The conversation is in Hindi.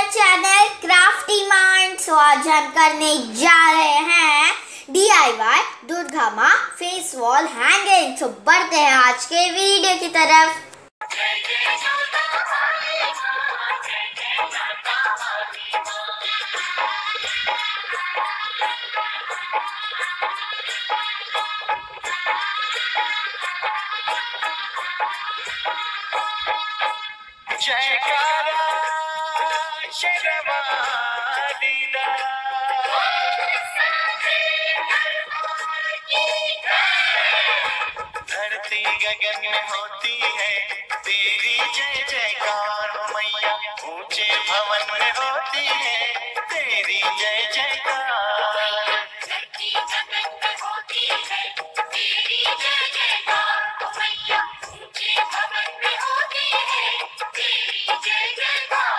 Channel crafty minds. तो आज हम करने जा रहे हैं DIY दुर्गा माँ फेस वॉल हैंगिंग। तो बढ़ते हैं आज के वीडियो की तरफ। जयकारा शेरवाली दा धरती गगन में होती है तेरी जय जयकार मैया, ऊंचे भवन में होती है तेरी जय जयकार। धरती गगन में होती है तेरी जय जयकार मैया, ऊंचे भवन में होती है तेरी जय जयकार।